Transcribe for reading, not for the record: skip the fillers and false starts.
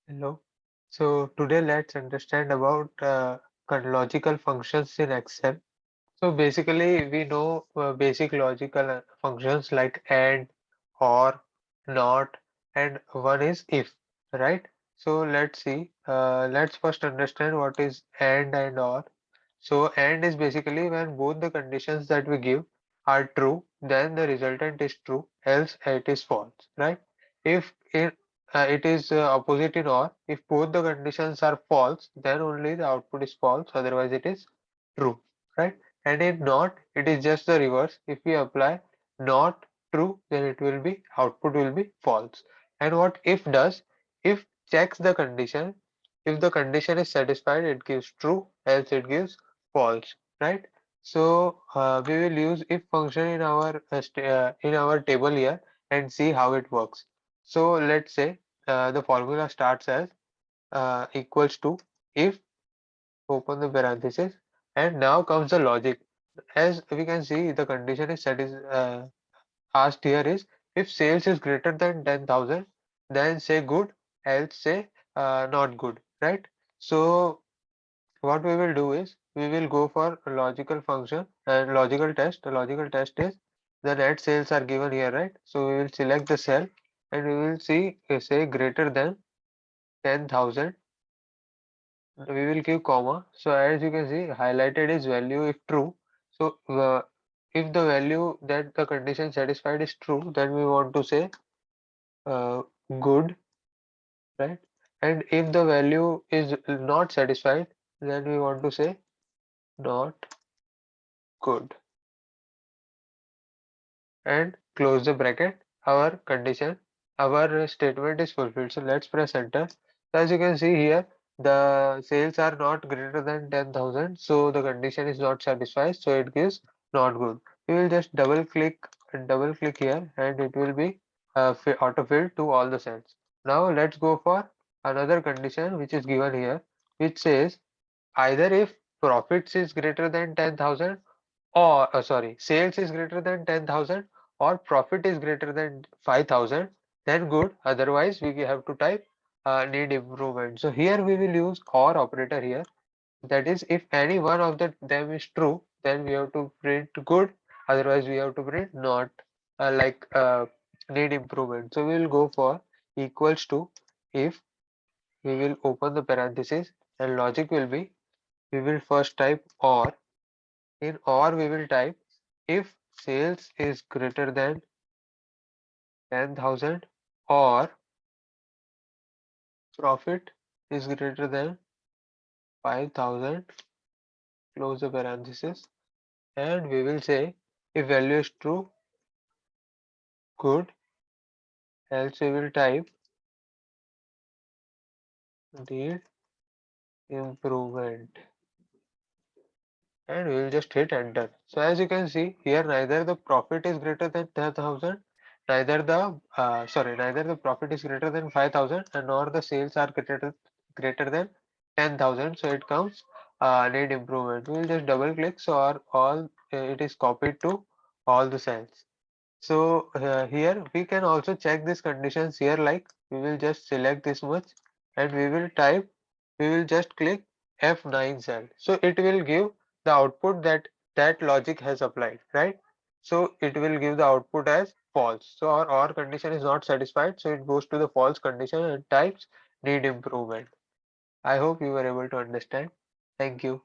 Hello. So today let's understand about logical functions in Excel. So basically we know basic logical functions like AND, OR, NOT, and one is if, right? So let's see. Let's first understand what is AND and OR. So AND is basically when both the conditions that we give are true, then the resultant is true, else it is false, right? If it is opposite in OR, if both the conditions are false, then only the output is false, otherwise it is true, right? And in NOT, it is just the reverse. If we apply not true, then it will be output will be false. And what if does? If checks the condition, if the condition is satisfied, it gives true, else it gives false, right? So we will use if function in our table here and see how it works. So let's say the formula starts as equals to if, open the parenthesis, and now comes the logic. As we can see, the condition is asked here is if sales is greater than 10,000, then say good, else say not good, right? So what we will do is we will go for a logical function and logical test. The logical test is the net sales are given here, right? So we will select the cell and we will see say greater than 10,000. We will give comma. So as you can see, highlighted is value if true. So if the value that the condition satisfied is true, then we want to say uh, good, right? And if the value is not satisfied, then we want to say not good and close the bracket. Our condition, our statement is fulfilled. So let's press enter. So as you can see here, the sales are not greater than 10,000. So the condition is not satisfied. So it gives not good. We will just double click here and it will be auto-filled to all the cells. Now let's go for another condition which is given here, which says either if profits is greater than 10,000 or sales is greater than 10,000 or profit is greater than 5,000, then good, otherwise we have to type need improvement. So here we will use or operator here, that is if any one of them is true, then we have to print good, otherwise we have to print not, like need improvement. So we will go for equals to if, we will open the parenthesis and logic will be, we will first type or. In OR we will type if sales is greater than 10,000 or profit is greater than 5,000, close the parenthesis, and we will say if value is true, good, else we will type need improvement and we will just hit enter. So as you can see here, neither the profit is greater than 10,000, neither the profit is greater than 5,000, and nor the sales are greater than 10,000. So it comes need improvement. We will just double click, so our all it is copied to all the cells. So here we can also check these conditions here, like we will just select this much and we will just click F9 cell. So it will give the output that logic has applied, right? So it will give the output as false. So our OR condition is not satisfied, so it goes to the false condition and types need improvement. I hope you were able to understand. Thank you.